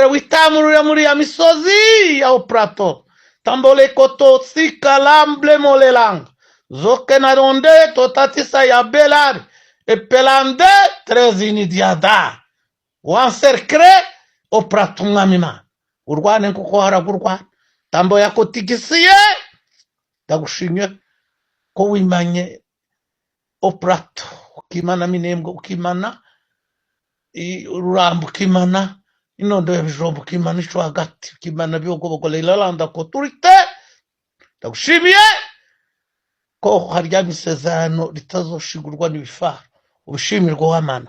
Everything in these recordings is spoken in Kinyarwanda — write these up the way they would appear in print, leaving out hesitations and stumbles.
witamurira muri ya misozi ya Plateau tambole koto sika lamble molelang zoke na ronde totatisa ya belari epelande trezini diada wanserkre o Plateau ngamima urwane kuko haragurwa tambo yakotigisiye ndagushimye ko wimanye o Plateau ukimana minembwe ukimana ururambo ukimana inondo ya bijombo ukimana ico hagati ukimana byogobogola ilalanda ko turite ndagushimiye ko harya misezerano ritazoshigurwa n'ibifaro ubushimirwa w'amana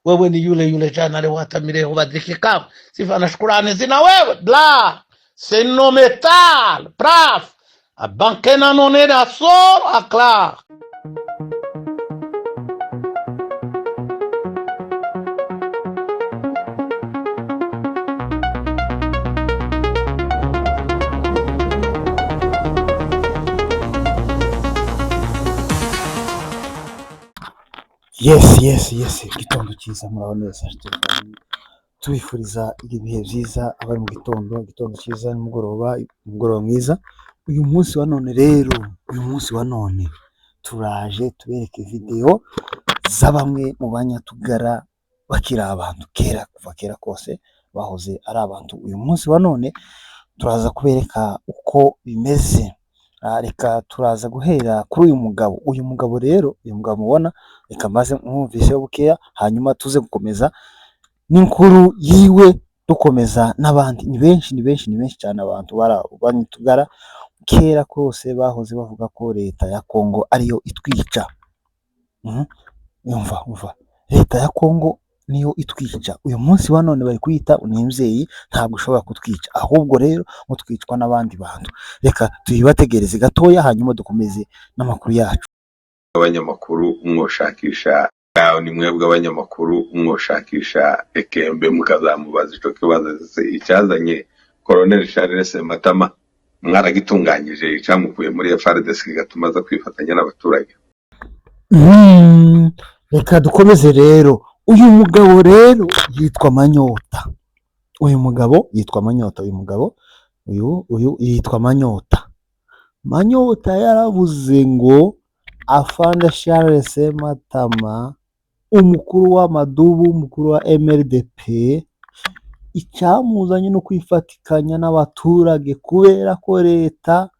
wewe ni yule jana le watamireho badrikika sifa na shukrani zina wewe bla c'est no metal braf a bankena nonera sor akla. Yes, igitondo cyiza muraho neza tubifuriza ibihe byiza abari mu gitondo cyiza nimugoroba mwiza. Uyu munsi wa none rero turaje tubereke video za bamwe mu banyatugara bakira abantu kuva kera kose bahoze ari abantu. Uyu munsi wa none turaza kubereka uko bimeze. Reka turaza guhera kuri uyu mugabo rero mubona, reka maze mwumvise bukeya hanyuma tuze gukomeza n'inkuru yiwe dukomeza n'abandi. Ni benshi cyane abantu banyitugara kera kose bahoze bavuga ko leta ya Kongo ariyo itwica. Umva leta ya Kongo niyo itwica. Uyu munsi wa none bari kwita unimvyeyi ntabwo ushobora kutwica, ahubwo rero mutwicwa n'abandi bantu. Reka tuyibategereze gatoya hanyuma dukomeze n'amakuru yacu. Abanyamakuru umwoshakisha ni mwebwe abanyamakuru umwoshakisha Ekembe mukazamubaza ico kibazo icyazanye Colonel Charles Matama mwaragitunganyije icamukuye muri FARDC gatumaza kwifatanya n'abaturage. Reka dukomeze rero. Uyu mugabo rero yitwa Manyota. Uyu mugabo yitwa Manyota. Manyota yaravuze ngo afanda Charles Matama umukuru w'amadubu, umukuru wa MRDP, icyamuzanye no kwifatikanya n'abaturage kubera ko leta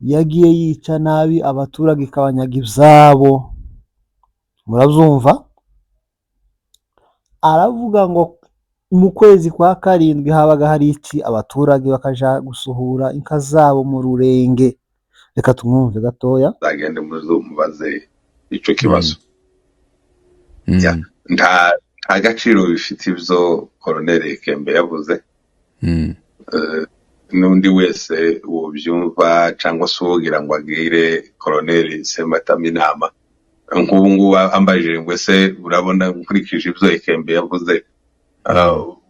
yagiye yica nabi abaturage ikabanyaga ibyabo. Murabyumva? Aravuga ngo mu kwezi kwa karindwi habaga hari iki abaturage bakaja gusuhura inka zabo mu Rurenge. Reka tumwumve gatoya. Zagende mubaze ico kibazo. Nta gaciro bifite ivyo Colonel Ekembe yavuze. Nundi wese wobyumva cyangwa se uwogira ngo agire Colonel Sematama inama. Ngubu ambajije ngo se urabona nkurikije ivyo Ekembe yavuze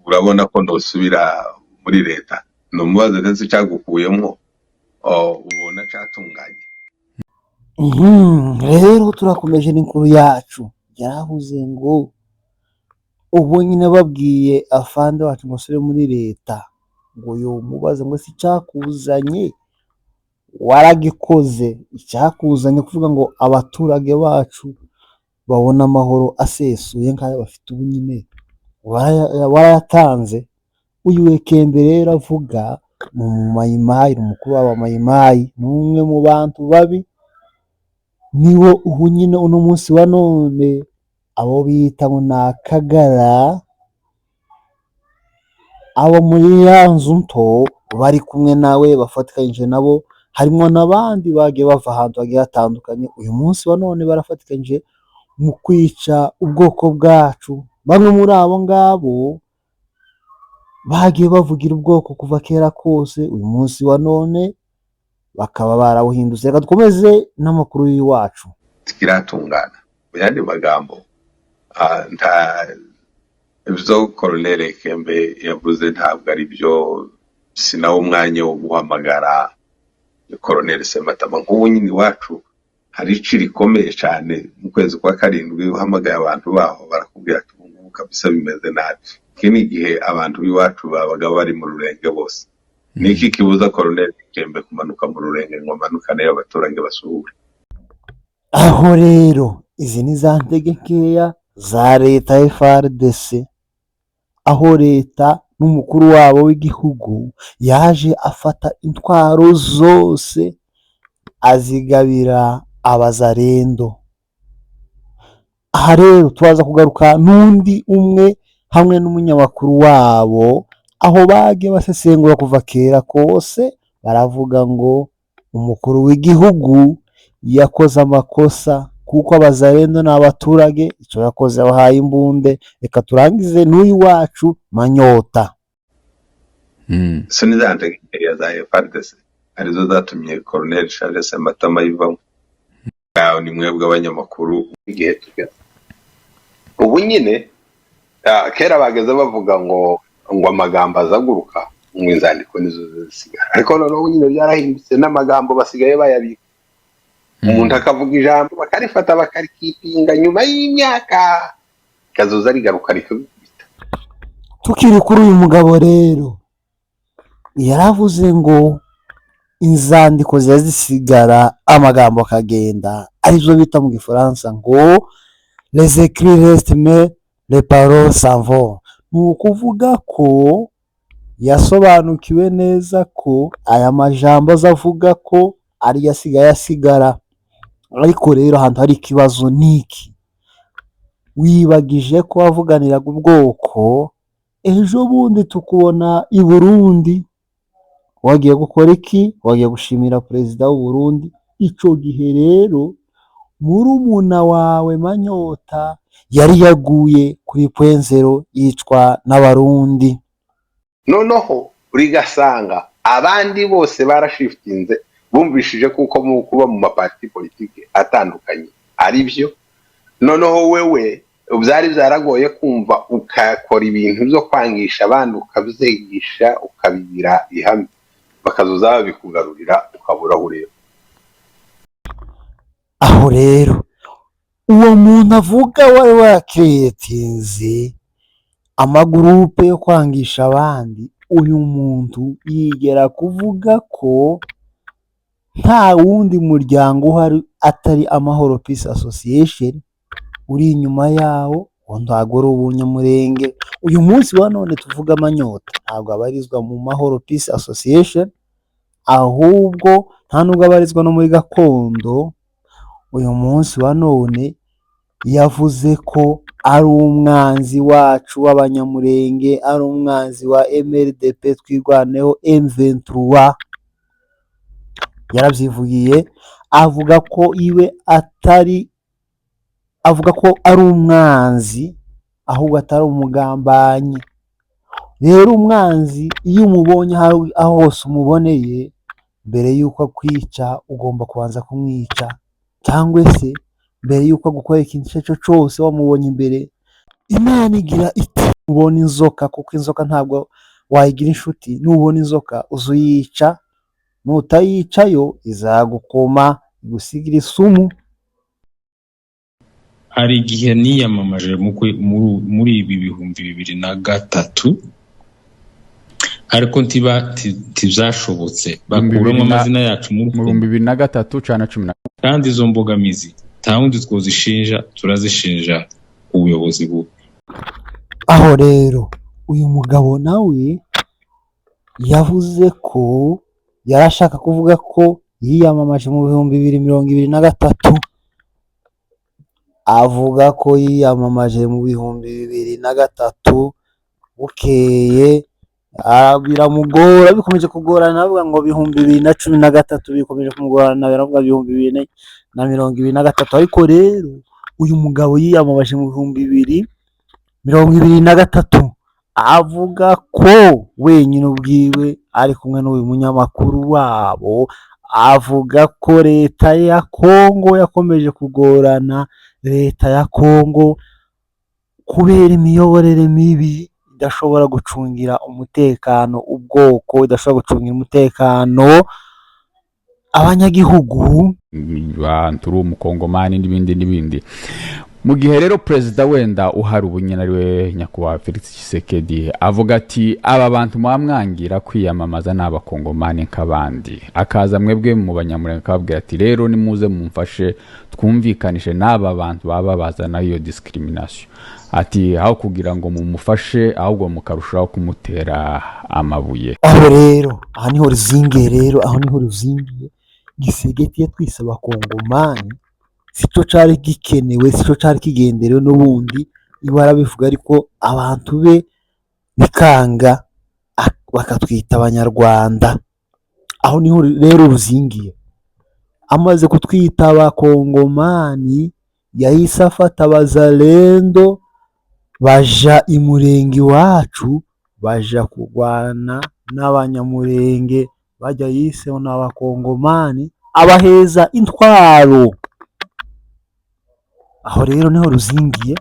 urabona ko ndosubira muri leta. Numubaze ndetse cyagukuyemo ubona cyatunganye. Rero turakomeje n'inkuru yacu. Yaravuze ngo ubu nyine babwiye afande wacu musore muri leta ngo yo mubaze ngo si cyakuzanye waragikoze. Icyakuzanye kuvuga ngo abaturage bacu babona amahoro asesuye nk'ayo bafite ubu nyine warayatanze. Uyu Ekembe rero avuga mu Mayimayi, umukuru w'abamayimayi, n'umwe mu bantu babi, niwo ubu nyine uno munsi wa none abo bita ngo nakagara, abo muri ya nzu nto bari kumwe nawe bafatikanyije nabo, harimo n'abandi bagiye bava ahantu hagiye hatandukanye. Uyu munsi wa none barafatikanyije mu kwica ubwoko bwacu. Bamwe muri abo ngabo bagiye bavugira ubwoko kuva kera kose, uyu munsi wa none bakaba barawuhindutse. Reka dukomeze n'amakuru y'iwacu. Kiratungana mu yandi magambo, nta ivyo Colonel Ekembe yavuze ntabwo ari byo. Sinawo umwanya wo guhamagara Colonel Sematama. Nk'ubu nyine iwacu hari ici rikomeye cyane mu kwezi kwa karindwi uhamagaye abantu baho barakubwira ati ubu kabisa bimeze nabi. iki ni igihe abantu b'iwacu babaga bari mu rurenge bose. Niki kibuza Colonel Kembe kumanuka mu rurenge ngo amanukane y'abaturage basuhure? aho rero izi ni za ntege nkeya za leta ya FARDC, aho leta n'umukuru wabo w'igihugu yaje afata intwaro zose azigabira abazarendo. Aha rero turaza kugaruka n'undi umwe hamwe n'umunyamakuru wabo, aho bagiye basesengura kuva kera kose, baravuga ngo umukuru w'igihugu yakoze amakosa kuko abazarendo ni abaturage, icyo yakoze abahaye imbunde. Reka turangize n'uyu wacu Manyota. So ni za ntege nkeya za FARDC arizo zatumye Colonel Charles Matama yivamo. Aho ni mwebwe abanyamakuru igihe tugeze ubu nyine. Kera bageze bavuga ngo amagambo azaguruka ngo inzandiko nizo zisigara, ariko noneho nyine byarahindutse, n'amagambo basigaye bayabika. Umuntu akavuga ijambo bakarifata bakarikipinga, nyuma y'imyaka kazoza rigaruka rikagukubita. Tukiri kuri uyu mugabo rero, yaravuze ngo inzandiko ziba zisigara, amagambo akagenda, arizo bita mu gifaransa ngo les écrits restent mais les paroles s'en vont. Ni ukuvuga ko yasobanukiwe neza ko aya majambo azavuga ko ari yasigaye asigara. Ariko rero ahantu hari ikibazo niki, wibagije ko wavuganiraga ubwoko, ejo bundi tukubona i Burundi, wagiye gukora iki? Wagiye gushimira perezida w'u Burundi. Ico gihe rero murumuna wawe Manyota yari yaguye kuri Pwenzero yicwa n'abarundi. Noneho urigasanga abandi bose barashiftinze, bumvishije kuko mu kuba mu maparti politike atandukanye ari byo. Noneho wewe byari byaragoye kumva, ukakora ibintu byo kwangisha abandi, ukabyigisha, ukabibira ihame, bakazoza babikugarurira ukabura ureba. Aho rero uwo muntu avuga wari wakiriyetinze amagurupe yo kwangisha abandi, uyu muntu yigera kuvuga ko nta wundi muryango uhari atari Amahoro Peace Association uri inyuma yawo, ntabwo ari ubunyamurenge. Uyu munsi wa none tuvuga Manyota ntabwo abarizwa mu Mahoro Peace Association, ahubwo nta nubwo abarizwa no muri Gakondo. Uyu munsi wa none yavuze ko ari umwanzi wacu w'abanyamurenge, ari umwanzi wa MRDP twirwaneho M23. Yarabyivugiye avuga ko iwe atari, avuga ko ari umwanzi ahubwo atari umugambanyi. Rero umwanzi iyo umubonye aho hose umuboneye, mbere y'uko akwica ugomba kubanza kumwica, cyangwa se mbere y'uko gukora ikintu icyo cyose wamubonye imbere. Imana igira iti ubona inzoka, kuko inzoka ntabwo wayigira inshuti, nubona inzoka uzuyica, nutayicayo izagukoma igusigira isumu. Hari igihe niyamamaje muri ibi 2003, ariko ntibyashobotse, bakuramo amazina yacu mu 2003 cyane 10, kandi izo mbogamizi nta wundi twozishinja, turazishinja ubuyobozi bubi. Aho rero uyu mugabo nawe yavuze ko yarashaka kuvuga ko yiyamamaje mu 2023, avuga ko yiyamamaje mu 2023, bukeye biramugora, bikomeje kugorana, avuga ngo 2013 bikomeje kumugorana, baravuga 2023. Ariko rero uyu mugabo yiyamamaje mu 2023, avuga ko wenyine ubwiwe ari kumwe n'uyu munyamakuru wabo, avuga ko leta ya Kongo yakomeje kugorana, leta ya Kongo kubera imiyoborere mibi idashobora gucungira umutekano ubwoko, idashobora gucungira umutekano abanyagihugu, turi umukongomani n'ibindi. mu gihe rero perezida wenda uhari ubu nyine ari we nyakubahwa Felix Tshisekedi avuga ati aba bantu mwamwangira kwiyamamaza n'abakongomani nk'abandi, akaza mwebwe mu banyamurenge akababwira ati rero nimuze mumfashe twumvikanishe n'aba bantu baba bazana iyo discrimination, ati aho kugira ngo mumufashe ahubwo mukarushaho kumutera amabuye. aho rero aha niho ruzingiye Gisegeti yatwise abakongomani sico cari gikenewe, sico cari kigenderewe, n'ubundi iwe arabivuga ariko abantu be bikanga bakatwita abanyarwanda. Aho niho rero ruzingiye. Amaze kutwita abakongomani yahise afata abazalendo baja imurenge iwacu, baja kurwana n'abanyamurenge, bajya yise n'abakongomani, abaheza intwaro. Aho rero niho ruzingiye.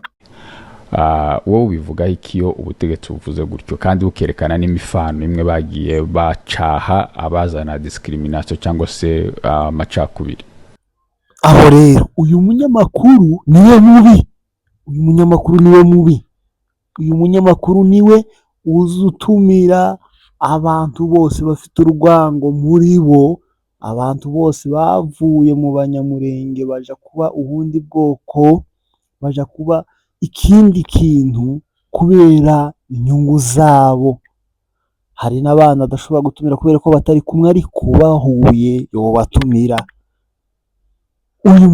Wowe ubivugaho iki iyo ubutegetsi buvuze gutyo kandi bukerekana n'imifano imwe bagiye bacaha abazana discrimination cyangwa se amacakubiri? Aho rero uyu munyamakuru niwe niwe uzutumira abantu bose bafite urwango muri bo, abantu bose bavuye mu banyamurenge baja kuba ubundi bwoko, baja kuba ikindi kintu kubera inyungu zabo. Hari n'abana adashobora gutumira kubera ko batari kumwe, ariko bahuye yobatumira. Uyu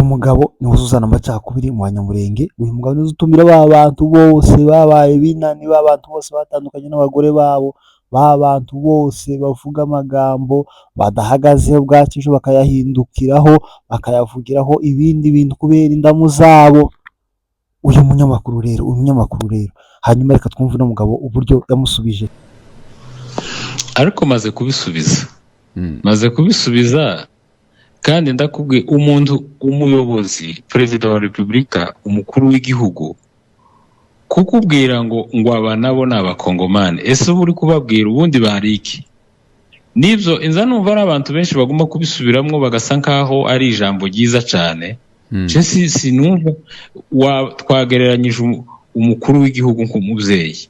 mugabo niwe uzuzana amacakubiri mu banyamurenge. Uyu mugabo niwe uzutumira ba bantu bose babaye binani, ba bantu bose batandukanye n'abagore babo, ba bantu bose bavuga amagambo badahagazeho bwacisho bakayahindukiraho bakayavugiraho ibindi bintu kubera indamu zabo. Uyu munyamakuru rero hanyuma reka twumve no mugabo uburyo yamusubije. ariko maze kubisubiza kandi ndakubwiye umuyobozi perezida wa repubulika, umukuru w'igihugu, kukubwira ngo aba nabo ni abakongomani, ese uba uri kubabwira ubundi bari iki? Nibyo inza numva ari abantu benshi bagomba kubisubiramwo bagasa nkaho ari ijambo ryiza cyane. Sinumva twagereranyije umukuru w'igihugu nk'umubyeyi.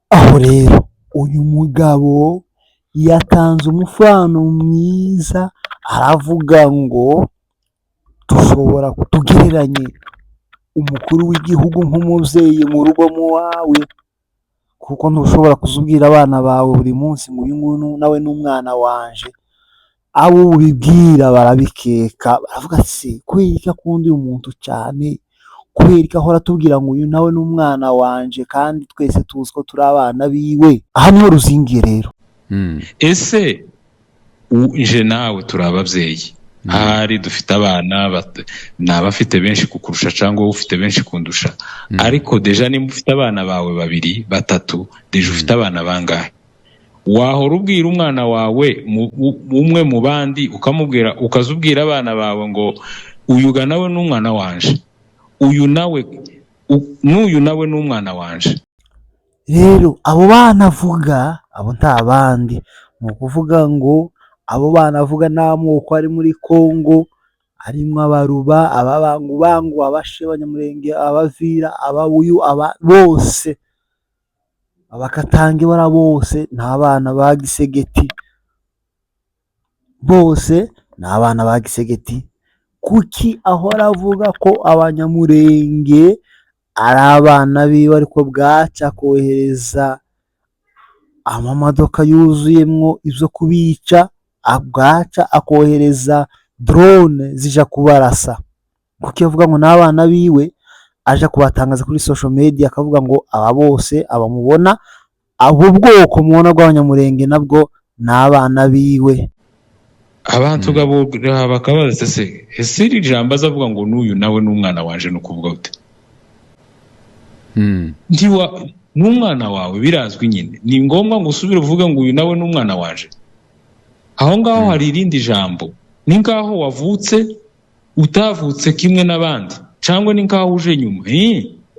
Aho rero uyu mugabo yatanze umufano mwiza, aravuga ngo dushobora kutugereranye umukuru w'igihugu nk'umubyeyi mu rugo mu wawe, kuko ntushobora kuzubwira abana bawe buri munsi ngo uyu nguyu nawe n'umwana wanje. Abo ubibwira barabikeka, baravuga se kubera ko akunda uyu muntu cyane, kubera ko ahora atubwira ngo uyu nawe n'umwana wanje kandi twese tuzi ko turi abana biwe. Aha niho ruzingiye rero. Ese nje nawe turi ababyeyi, hari dufite abana n'abafite benshi kukurusha cyangwa ufite benshi kundusha, ariko deja nimba ufite abana bawe 2 3 deja ufite abana bangahe? Wahora ubwira umwana wawe umwe mu bandi ukazubwira abana bawe ngo uyu nawe n'umwana wanje, uyu nawe n'umwana wanje. Rero abo bana avuga abo nta bandi, ni ukuvuga ngo abo bana avuga n'amoko ari muri Kongo, harimo abaruba, ababangu, abashe, abanyamurenge, abavira, ababuyu, bose abakatange bara bose ni abana ba Gisegeti, bose ni abana ba Gisegeti. Kuki ahora avuga ko abanyamurenge ari abana biwe, ariko bwaca kohereza amamodoka yuzuyemwo ivyo kubica, bwaca akohereza drone zija kubarasa? Kuki avuga ngo n'abana biwe, aja kubatangaza kuri social media akavuga ngo aba bose abamubona, abo bwoko mubona bw'abanyamurenge nabwo n'abana biwe. Abantu gabura bakabaza ese iri jambo azavuga ngo n'uyu nawe n'umwana wanje n'ukuvuga ute? N'umwana wawe birazwi nyine, ni ngombwa ngo usubire uvuge ngo uyu nawe n'umwana wanje? Aho ngaho hari irindi jambo, ni ngaho wavutse utavutse kimwe n'abandi, cyangwa ni ngaho uje nyuma.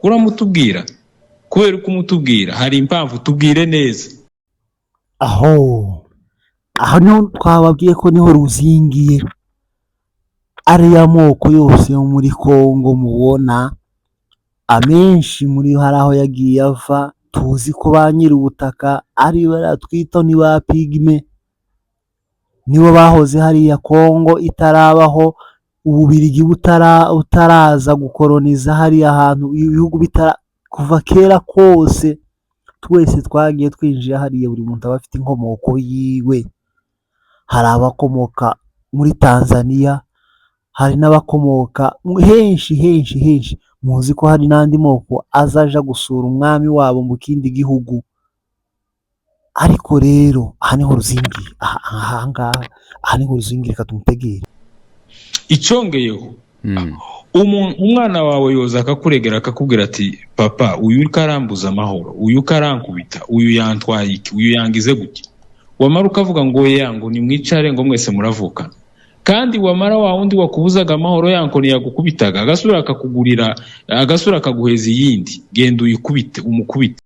Uramutubwira kubera ko umutubwira hari impamvu, tubwire neza. Aho niho twababwiye ko niho ruzingiye. ariya moko yose yo muri Kongo mubona amenshi muri yo hari aho yagiye ava, tuzi ko ba nyiri ubutaka ari baratwita ni ba pigme, nibo bahoze hariya Kongo itarabaho, Ububirigi butaraza gukoroniza hariya hantu, ibihugu kuva kera kose twese twagiye twinjira hariya, buri muntu aba afite inkomoko yiwe. Hari abakomoka muri Tanzania, hari n'abakomoka henshi. Muzi ko hari n'andi moko azaja gusura umwami wabo mu kindi gihugu. Ariko rero aha niho ruzingiye, aha niho ruzingiye, reka tumutegere. Icongeyeho umwana wawe yoza akakuregera akakubwira ati papa uyu karambuza amahoro, uyu karankubita, uyu yantwaye iki, uyu yangize gutya, wamara ukavuga ngo yango ni mwicare ngo mwese muravukana, kandi wamara wa wundi wakubuzaga amahoro yanko ntiyagukubitaga, agasura akakugurira, agasura akaguheza iyindi, genda uyikubite umukubite.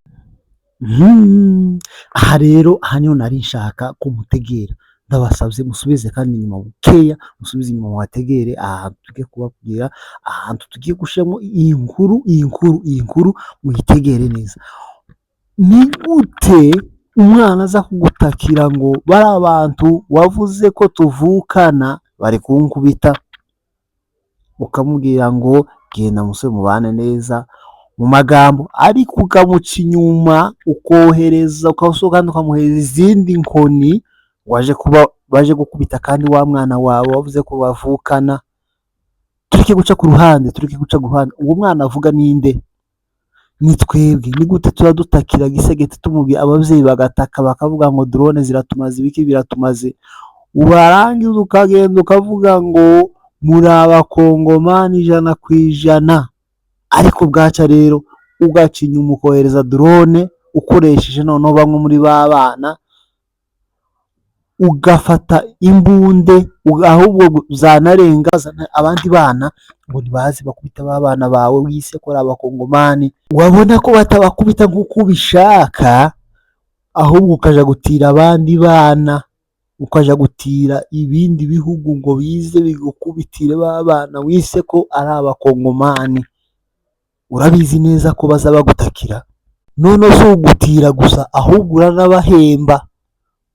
Aha rero aha niho nari nshaka kumutegera, ndabasabye musubize kandi inyuma bukeya, musubize inyuma muhategere ahantu tugiye kubabwira, ahantu tugiye gushiramo iyi nkuru muyitegere neza. Ni gute umwana aza kugutakira ngo bari abantu wavuze ko tuvukana bari kunkubita, ukamubwira ngo genda musore mubane neza mu magambo, ariko ukamuca inyuma ukohereza ukasohoka kandi ukamuhereza izindi nkoni baje gukubita, kandi wa mwana wawe wavuze ko bavukana. Tureke guca ku ruhande, uwo mwana avuga ninde? Ni twebwe. Ni gute turadutakira gisegete tumubwira, ababyeyi bagataka bakavuga ngo drone ziratumaze, ibiki biratumaze, ubarangiza ukagenda ukavuga ngo muri abakongomani 100%, ariko bwaca rero ugaca inyuma ukohereza drone ukoresheje noneho bamwe muri ba bana, ugafata imbunde, ahubwo zanarenga abandi bana ngo ntibazi bakubita ba bana bawe wise ko ari abakongomani, wabona ko batabakubita nk'uko ubishaka, ahubwo ukaja gutira abandi bana, ukaja gutira ibindi bihugu ngo bize bigukubitire ba bana wise ko ari abakongomani. Urabizi neza ko baza bagutakira, none si ugutira gusa, ahubwo uranabahemba,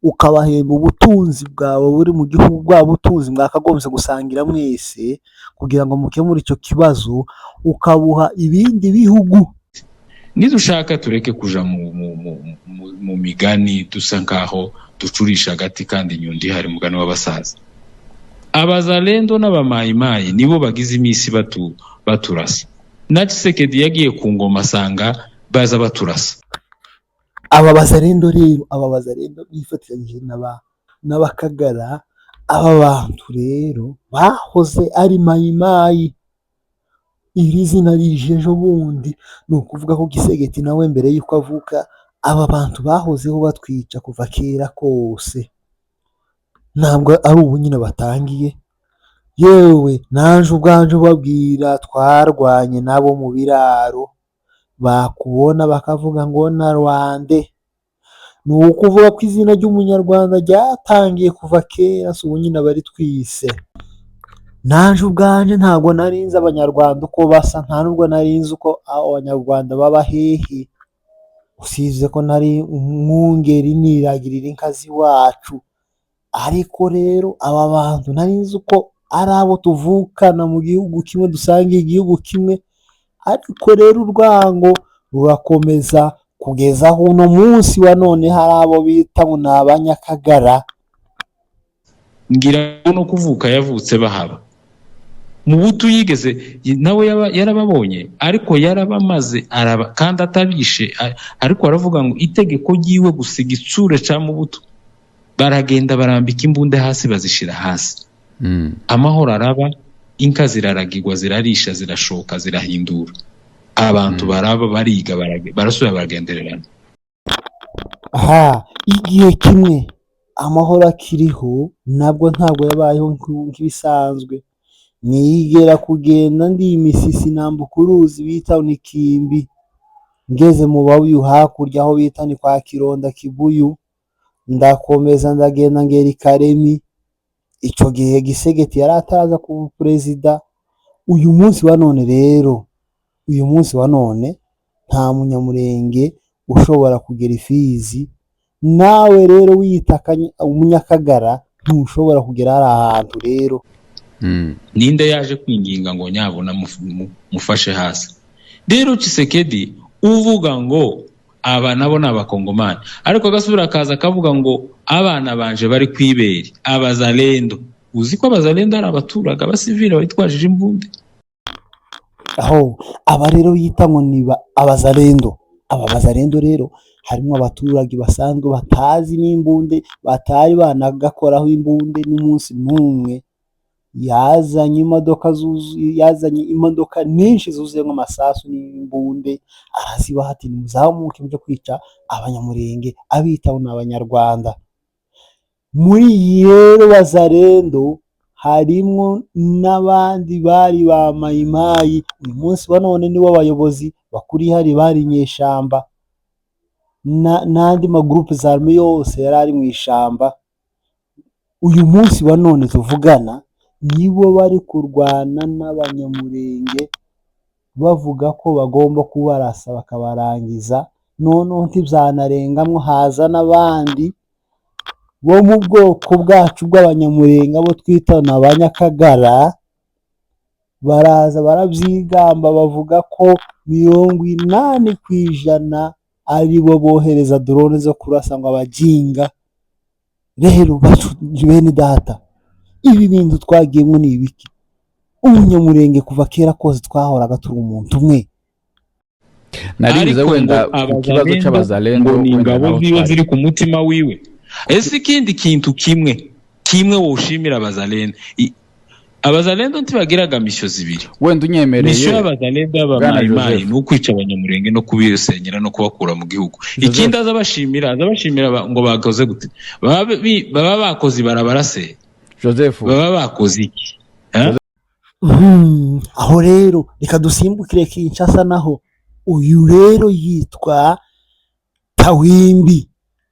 ukabahemba ubutunzi bwawe buri mu gihugu, bwa butunzi mwakagombye gusangira mwese kugira ngo mukemure icyo kibazo, ukabuha ibindi bihugu. Nidushaka tureke kuja mu migani dusa nkaho ducurisha agati kandi inyundi hari mugani w'abasaza. Abazalendo n'abamayimayi nibo bagize imisi baturasa, na Tshisekedi yagiye ku ngoma asanga baza baturasa. Aba bazalendo rero, bifatanyije n'abakagara, aba bantu rero bahoze ari mayimayi. Iri zina rije ejo bundi, ni ukuvuga ko Gisegeti nawe mbere y'uko avuka, aba bantu bahozeho batwica kuva kera kose, ntabwo ari ubu nyine batangiye. Yewe naje ubwanje ubabwira, twarwanye nabo mu biraro, bakubona bakavuga ngo na Rwande. Ni ukuvuga ko izina ry'umunyarwanda ryatangiye kuva kera, si ubu nyine bari twise. Naje ubwanje ntabwo narinzi abanyarwanda uko basa, nta nubwo narinzi uko abanyarwanda baba hehe, usibye ko nari umwungeri niragirira inkazi wacu. Ariko rero aba bantu narinzi uko ari abo tuvukana mu gihugu kimwe, dusangiye igihugu kimwe. Ariko rero urwango rurakomeza kugeza aho uno munsi wa none hari abo bita ngo ni abanyakagara. Ngira no kuvuka yavutse bahaba mu butu, yigeze nawe yarababonye, ariko yarabamaze kandi atabishe, ariko aravuga ngo itegeko ryiwe gusiga itsure ca mu butu, baragenda barambika imbunde hasi bazishira hasi. Amahoro araba, inka ziraragirwa, zirarisha, zirashoka, zirahindura, abantu baraba, bariga, barasubira baragendererana. Igihe kimwe amahoro akiriho, ntabwo yabayeho nk'ibisanzwe. Nigera kugenda ndi imisisi nambuka uruzi bita ni Kimbi, ngeze mu Babuyu hakurya aho bita ni kwa Kironda Kibuyu, ndakomeza ndagenda ngera i Karemi, icyo gihe Gisegeti yari ataraza kuba perezida. Uyu munsi wa none rero, uyu munsi wa none nta munyamurenge ushobora kugera Ifizi. Nawe rero wiyita umunyakagara ntushobora kugera hari ahantu rero. Ninde yaje kwinginga ngo nyabona mufashe hasi? Rero Tshisekedi uvuga ngo aba nabo ni abakongomani, ariko agasubira akaza akavuga ngo abana banje bari kwibera abazalendo. Uzi ko abazalendo ari abaturage abasivile bitwajije imbunda? Aho aba rero yita ngo ni abazalendo. Aba bazalendo rero harimo abaturage basanzwe batazi n'imbunde, batari banagakoraho imbunde n'umunsi n'umwe. Yazanye imodoka nyinshi zuzuye nk'amasasu n'imbunde, arazibaha ati muzamuke muje kwica abanyamurenge, abitaho n'abanyarwanda. Muri iyi rero bazalendo harimo n'abandi bari ba mayimayi. Uyu munsi wa none nibo bayobozi bakuri hari bari nyeshamba, n'andi magroupe z'arme yose yari ari mu ishamba. Uyu munsi wa none tuvugana nibo bari kurwana n'abanyamurenge bavuga ko bagomba kubarasa bakabarangiza. Noneho ntibyanarengamwo haza n'abandi bo mu bwoko bwacu bw'abanyamurenge abo twita n'abanyakagara, baraza barabyigamba bavuga ko 80% ari bo bohereza drone zo kurasa ngo abajinga. Rero bene data, ibi bintu twagiyemo ni ibiki? Umunyamurenge kuva kera kose twahoraga turi umuntu umwe. Naribize wenda ikibazo cy'abazalendo ni ingabo ziwe ziri ku mutima wiwe. Ese ikindi kintu kimwe woshimira abazalendo, abazalendo ntibagiraga misyo zibiri. Wenda unyemereye misyo y'abazalendo y'abamayimayi ni ukwica abanyamurenge no kubisenyera no kubakura mu gihugu. Ikindi azabashimira ngo bakoze gute? Baba bakoze barabarase. Joseph, baba bakoze iki? Aho rero reka dusimbukire Kinshasa naho. Uyu rero yitwa Tawimbi.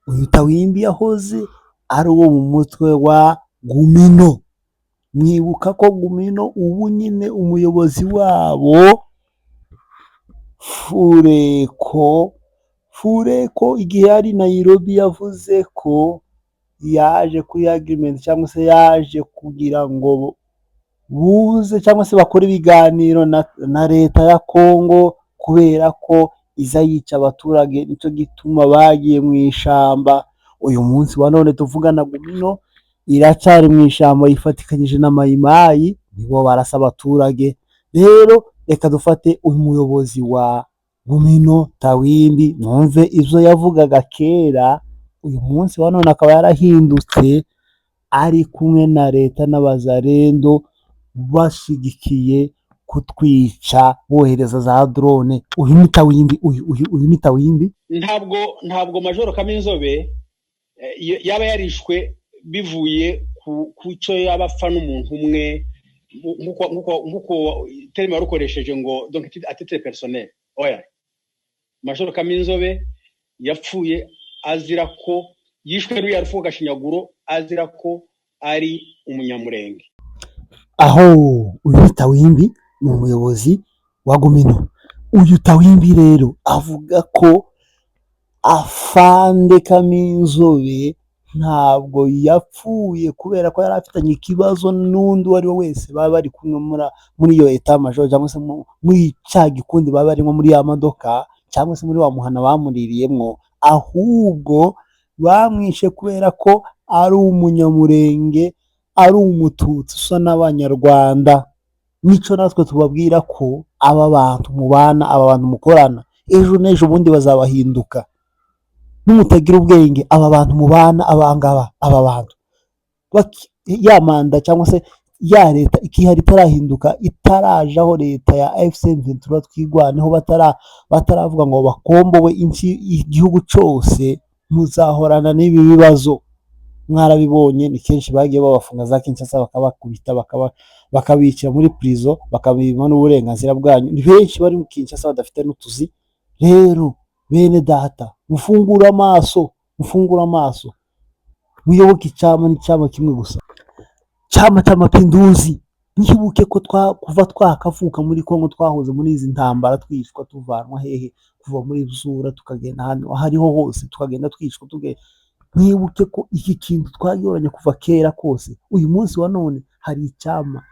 Uyu Tawimbi yahoze ari uwo mu mutwe wa Gumino. Mwibuka ko Gumino ubu nyine umuyobozi wabo Fureko igihe ari Nairobi yavuze ko yaje kuri agreement cyangwa se yaje kugira ngo buze cyangwa se bakora ibiganiro na leta ya Kongo kubera ko iza yica abaturage, nicyo gituma bagiye mu ishamba. Uyu munsi wa none tuvugana Gumino iracari mu ishamba yifatikanyije n'amayimayi, nibo barasa abaturage. Rero reka dufate uyu muyobozi wa Gumino Tawimbi, numve ivyo yavugaga kera. Uyu munsi wa none akaba yarahindutse, ari kumwe na leta n'abazalendo bashigikiye kutwica bohereza za drone. Uyu ni Tawimbi, uyu ni Tawimbi. Ntabwo Majoro Kaminzobe yaba yarishwe bivuye ku cyo yabapfa n'umuntu umwe nkuko terme warukoresheje ngo donc atite personnel. Oya, Majoro Kaminzobe yapfuye azira ko yishwe n'uyu yarufu gashinyaguro, azira ko ari umunyamurenge. Aho uyu Tawimbi ni umuyobozi wa Gumino. Uyu Tawimbi rero avuga ko Afande Kaminzobe ntabwo yapfuye kubera ko yari afitanye ikibazo n'undi wari we wese baba bari kumwe muri iyo etat major cyangwa se muri cya gikundi baba barimo muri ya modoka cyangwa se muri wa muhana bamuririyemwo, ahubwo bamwishe kubera ko ari umunyamurenge, ari umututsi usa n'abanyarwanda. Nico natwe tubabwira ko aba bantu mubana, aba bantu mukorana, ejo n'ejo bundi bazabahinduka. Numutagira ubwenge aba bantu mubana, aba bantu ya manda cyangwa se ya leta ikihari itarahinduka, itarajaho leta ya FC23 twigwaneho, bataravuga ngo bakombowe igihugu cyose, muzahorana n'ibi bibazo. Mwarabibonye ni kenshi bagiye babafunga za Kinshasa, bakabakubita, bakabicira muri prison, bakabima n'uburenganzira bwanyu. Ni benshi bari mu Kinshasa badafite n'utuzi. Rero bene data, mufungura amaso, muyoboke icyama n'icyama kimwe gusa. Chama cha Mapinduzi. Ntibuke ko kuva twakavuka muri Kongo twahoze muri izi ntambara twishwa tuvanwa hehe, kuva muri Zura tukagenda hano hariho hose tukagenda twishwa ntibuke ko iki kintu twagiyoranye kuva kera kose. Uyu munsi wa none hari icyama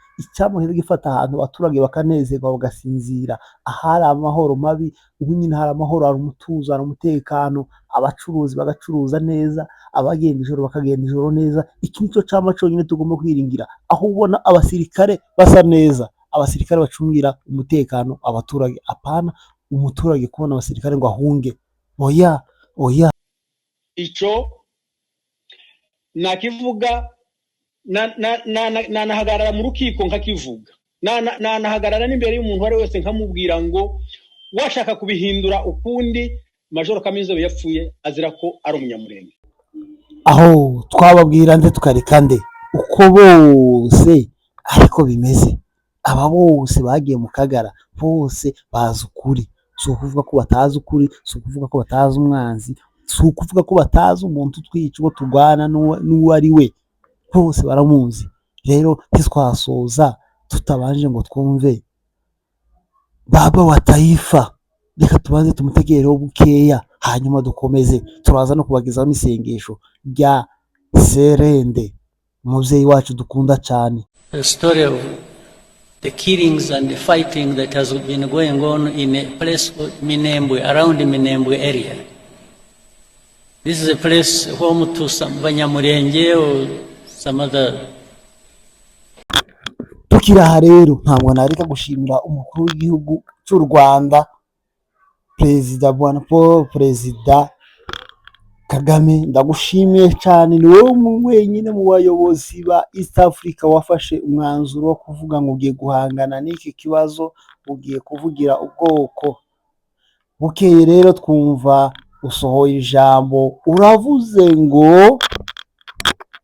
rero gifata ahantu abaturage bakanezerwa bagasinzira, ahari amahoro mabi ubu nyine hari amahoro, hari umutuzo, hari umutekano, abacuruzi bagacuruza neza, abagenda ijoro bakagenda ijoro neza. Iki nicyo cyama cyonyine tugomba kwiringira, aho ubona abasirikare basa neza, abasirikare bacungira umutekano abaturage, apana umuturage kubona abasirikare ngo ahunge. Oya icyo nakivuga nanahagarara mu rukiko nkakivuga, nanahagarara n'imbere y'umuntu wari wese nkamubwira ngo washaka kubihindura ukundi Majoro Kaminzobe yapfuye azira ko ari umunyamurenge. Aho twababwira nde tukareka nde uko bose ariko bimeze, aba bose bagiye mu Kagara bose bazi ukuri, si ukuvuga ko batazi ukuri, si ukuvuga ko batazi umwanzi, si ukuvuga ko batazi umuntu twica uwo turwana n'uwo ari we, bose baramuzi. Rero ntitwasoza tutabanje ngo twumve baba wa taifa, reka tubanze tumutegereho bukeya, hanyuma dukomeze. Turaza no kubagezaho n'isengesho rya Serende, umubyeyi wacu dukunda cyane. The story of the killings and the fighting that has been going on in a place called Minembwe, around the Minembwe area. This is a place home to some Banyamurenge or some other. Tukiri aha rero ntabwo nareka gushimira umukuru w'igihugu cy'u Rwanda, Perezida Bwana Paul Perezida Kagame. Ndagushimiye cyane, ni wowe wenyine mu bayobozi ba East Africa wafashe umwanzuro wo kuvuga ngo ugiye guhangana n'iki kibazo, ugiye kuvugira ubwoko. Bukeye rero twumva usohoye ijambo, uravuze ngo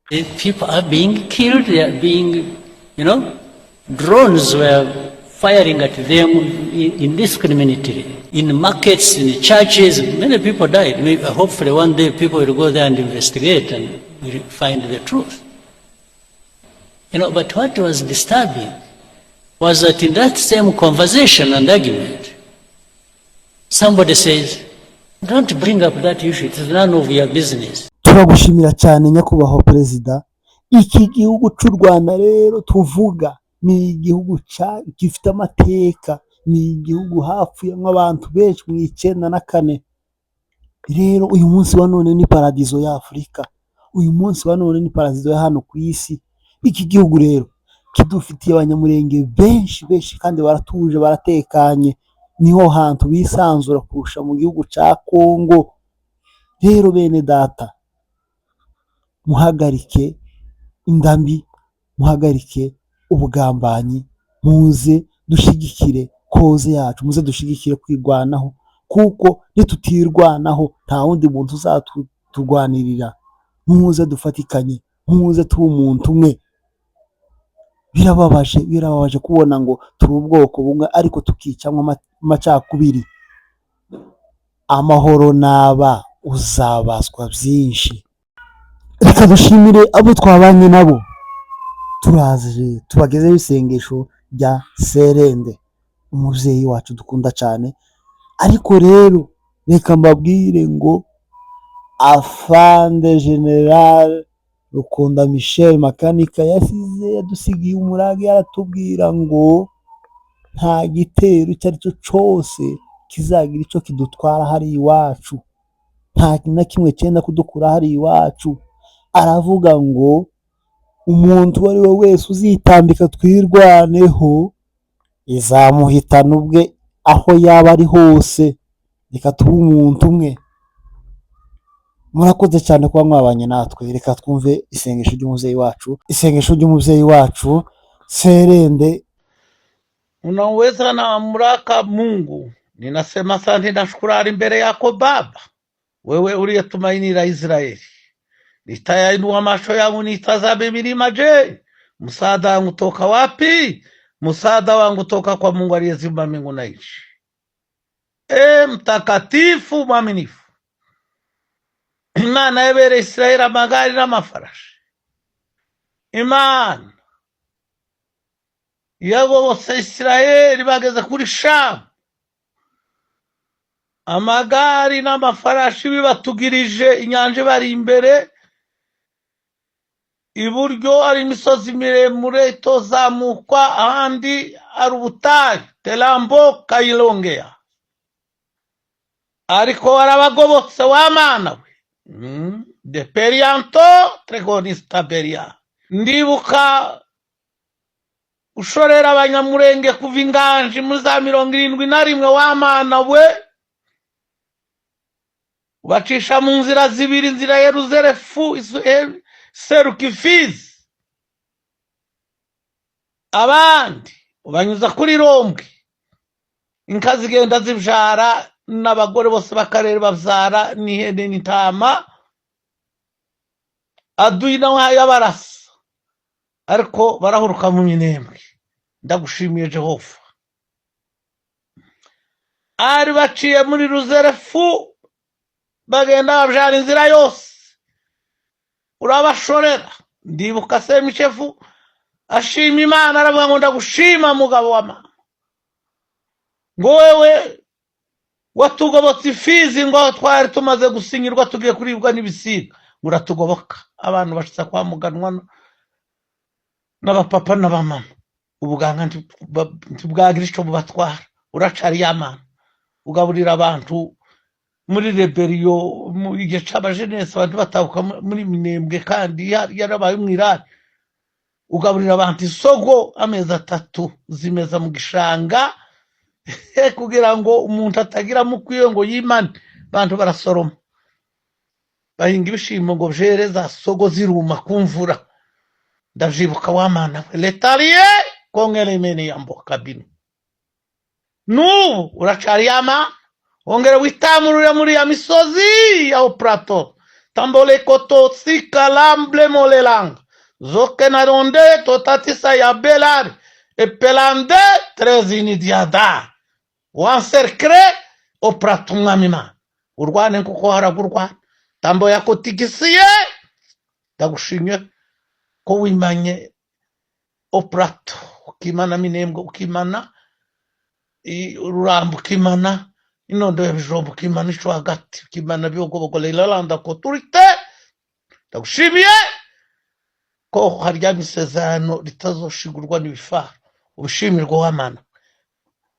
People are being killed, they are being, drones were firing at them indiscriminately. In markets, in churches, many people died. Maybe, hopefully one day people will go there and investigate and will find the truth. But what was disturbing was that in that same conversation and argument, somebody says, don't bring up that issue, it is none of your business. Turagushimira cyane nyakubahwa Perezida. Iki gihugu cy'u Rwanda rero tuvuga ni igihugu gifite amateka, ni igihugu hapfuyemo abantu benshi mu 1994. Rero uyu munsi wa none ni paradizo ya Afurika, uyu munsi wa none ni paradizo ya hano ku isi. Iki gihugu rero kidufitiye abanyamurenge benshi kandi baratuje, baratekanye, niho hantu bisanzura kurusha mu gihugu cya Kongo. Rero bene data, muhagarike indambi, muhagarike ubugambanyi, muze dushigikire koze yacu, muze dushigikire kwirwanaho, kuko nitutirwanaho nta wundi muntu uzaturwanirira. Muze dufatikanye, muze tuba umuntu umwe. Birababaje kubona ngo turi ubwoko bumwe ariko tukicamwa amacakubiri. Amahoro naba uzabazwa byinshi. Reka dushimire abo twabanye nabo, turaje tubagezeho isengesho rya Serende, umubyeyi wacu dukunda cyane. Ariko rero reka mbabwire ngo Afande General Rukunda Michel Makanika yadusigiye umurage, yaratubwira ngo nta gitero icyo ari cyo cyose kizagira icyo kidutwara hari iwacu, nta na kimwe cyenda kudukura hari iwacu. Aravuga ngo umuntu uwo ari we wese uzitambika twirwaneho izamuhitana ubwe aho yaba ari hose. Reka tube umuntu umwe. Murakoze cyane kuba mwabanye natwe. Reka twumve isengesho ry'umubyeyi wacu Serende. Unaweza na mraka Mungu, ninasema asante na shukrani mbele yako Baba, wewe uliyetumaini la Israeli. Nitayainua macho yangu nitazame milima, je, msaada wangu toka wapi? Msaada wangu toka kwa Mungu aliyeziumba mbingu na nchi. Mtakatifu mwaminifu, Imana yabere Israeli amagari n'amafarashi, Imana yagobotse Isirayeli bageze kuri Shamu, amagari n'amafarashi bibatugirije, inyanja bari imbere, iburyo ari imisozi miremure itozamukwa, ahandi ari ubutayu, Telambo Kayilongea. Ariko warabagobotse wa mana we. De perianto tregonista beria. Ndibuka ushorera abanyamurenge kuva inganji muri za 71 wa mana we, ubacisha mu nzira zibiri, inzira Yeruzerefu Serukifizi, abandi ubanyuza kuri Rombwe, inka zigenda zibyara n'abagore bose bakarere babyara n'ihene n'intama, aduyi nawe yabarasa, ariko barahuruka mu minembwe. Ndagushimiye Jehova. Ari baciye muri Ruzerefu bagenda babyara inzira yose, urabashorera. Ndibuka Semishefu ashima Imana, aravuga ngo ndagushima mugabo wa mama, ngo wewe watugobotse Ifizi, ngo twari tumaze gusinyirwa tugiye kuribwa n'ibisiga, uratugoboka. Abantu bashitsa kwa muganwa n'abapapa n'abamama, ubuganga ntibwagira icyo bubatwara. Uracari y'Amana, ugaburira abantu muri reberiyo, mu gihe c'abajenesi abantu batabuka muri minembwe, kandi yarabaye umwirare. Ugaburira abantu isogo amezi 3 zimeza mu gishanga, kugira ngo umuntu atagira mukwiye ngo yimane. Abantu barasoroma, bahinga ibishimbo ngo byere, za sogo ziruma kumvura. Ndavyibuka wa mana we. Letarie kongere mene yambo kabino. N'ubu uracari y'Amana, ongere witamurure muri ya misozi ya Plateau. Tambole koto sika lamble molelang, zoke na ronde totatisa ya belari, epelande trezini diada, wanserkre o Plateau mwamima. Urwane kuko haragurwana, tambo ya kotigisiye. Ndagushimye ko wimanye o Plateau, ukimana minembwe, ukimana Rurambo, ukimana inondo ya Bijombo, ukimana ico hagati, ukimana Byogobogo Ilalanda ko turite. Ndagushimiye ko harya misezerano ritazoshigurwa n'ibifaro. Ubushimirwa wa mana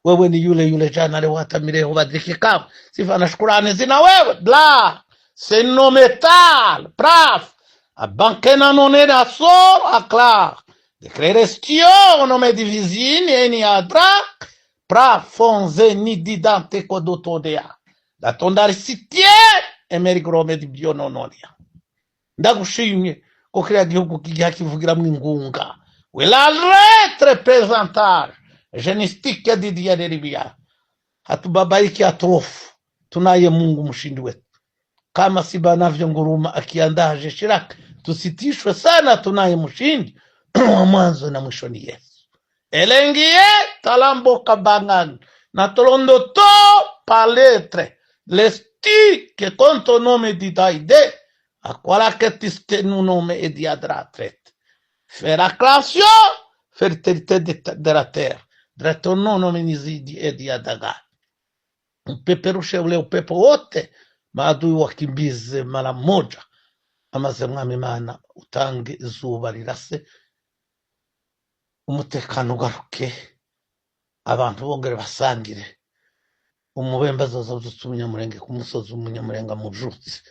wewe, ni yule jana leo hata milele badilike kama sifa na shukrani zina wewe. Bla seno metal praf abankena nonera sor aklar de crestio no me divizini eni adra praf fonze ni didante kodotodea la tondari sitie emerigro di bionononia. Ndagushimye ko kiriya gihugu kigiha kivugiramwo ingunga, we la representar genistique di diaderibia hatubabariki atrofu. Tunaye Mungu mshindi wetu, kama siba navyo nguruma akiandaje shiraka, tusitishwe sana. Tunaye mshindi wa mwanzo na mwisho ni Yesu. Elengie talambo kabangan na tolondo to paletre lesti que con ton nome di daide a quala che ti stenu nome e di adratret fera clasio fertilité de la terre dretto nome nizidi e di adaga upeperushe ule upepo wote maadui wakimbize mara moja. Amaze mwami Imana utange izuba rirase, umutekano ugaruke, abantu bongere basangire umubembe azozazutse umunyamurenge ku musozi, umunyamurenge amujutse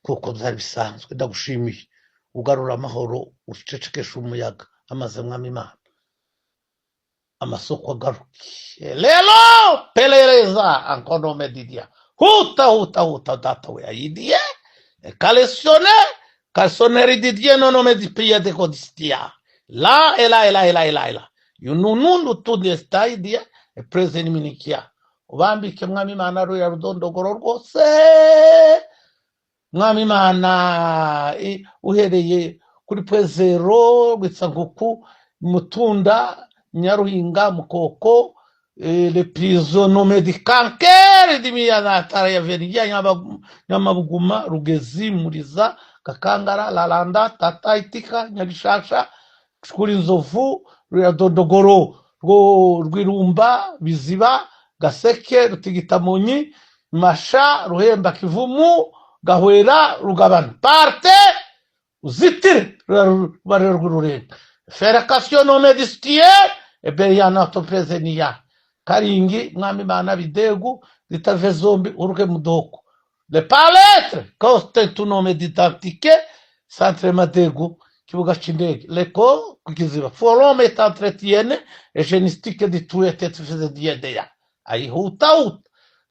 kuko byari bisanzwe. Ndagushimiye ugarura amahoro, ucecekesha umuyaga. Amaze mwami Imana amasoko agaruke. Lelo pelereza ankonome didia huta data we aidie kalesoneri didie nonome di pia de kodistia la ela yununundu tudesta idea e preseni minikia ubambike mwami Imana ruya rudondogoro rwose. Mwami Imana uhereye kuri Pwezero, Rwitsanguku, Mutunda, Nyaruhinga, Mukoko, le prison nommé di Kankere, di Miyanatara ya Veriya, Nyamabuguma, Rugezi, Muriza, Kakangara, Lalanda, Tata Itika, Nyabishasha, kuri Nzovu, Ruya Dodogoro, Rwirumba, Biziba, Gaseke, Rutigitamunyi, Masha, Ruhemba, Kivumu, Gahwera, Rugabano. Parte uzitire rubare rw'ururenga. Ferekasiyo none disitiye ebeyana autoprezeniya. Karingi mwami mana Bidegu zitave zombi uruke mudoko. Le paletre coste tu nome d'identité centre Madegu kibuga c'indege. Leko kukiziba. Forum et entretiene et genistique di tuete tufeze diedeya. Ayihuta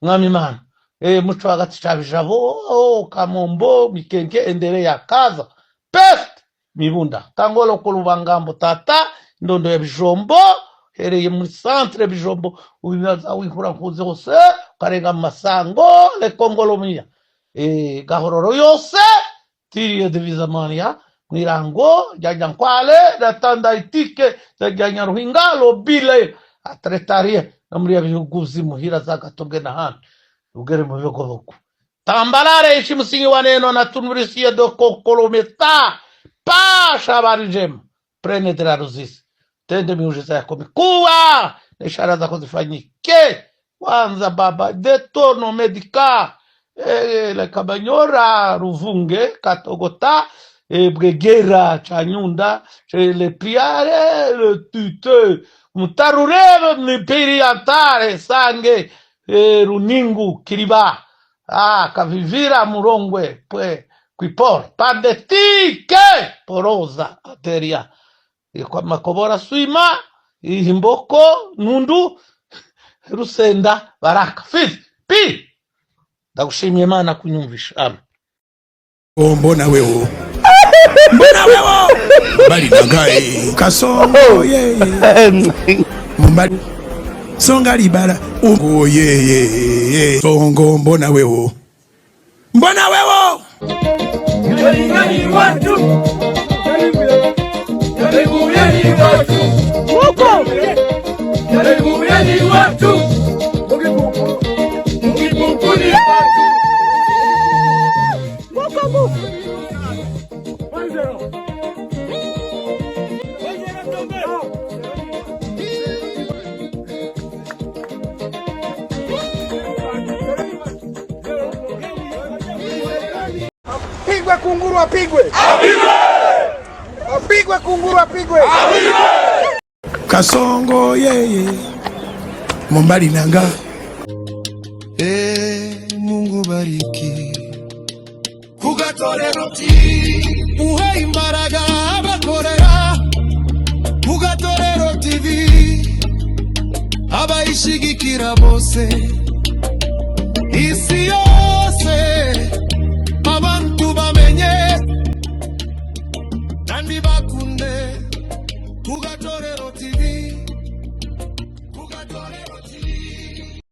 mwami mana. Muco hagati cabijabo Kamombo Mikenke endere ya kaza. Pest Mibunda Tangolo Kulubangambo tata ndondo ya Bijombo hereye muri centre Bijombo ubibaza wihura nkuze hose karenga Masango le Kongolomia Gahororo yose tiriye divizamania Mirango Janyankwale datanda itike za Ruhinga Lobile atretarie namuri ya bihuguzi muhira zagatobwe na hano ugere mu bigoboko Tambarare ishimusingi waneno na tunurisiye do kolometa pasha barijema prene de la rozisi tende miujiza yako mikubwa na ishara zako zifanyike kwanza baba detono medika le Kabanyora Ruvunge Katogota Bwegera Chanyunda le Priare le Tute Mutarurebe Mipiri Antare Sange Runingu Kiriba Kavivira Murongwe pwe Quipor Pandetike Poroza Ateria kwa Makobora Swima Himboko Nundu Rusenda Baraka Fizi Pi Ndagushimye Imana kunyumvisha mbona wewe bali nangaye Kasongo mbali songa libala Songo mbona wewe Yalingani watu Yalibuyani watu Yalibuyani watu Mukipupuni watu Kunguru apigwe. Apigwe kunguru apigwe. Kasongo Mombali nanga. Mungu bariki. Kugatorero TV. Muhe imbaraga abakorera. Kugatorero TV. Abayishigikira bose.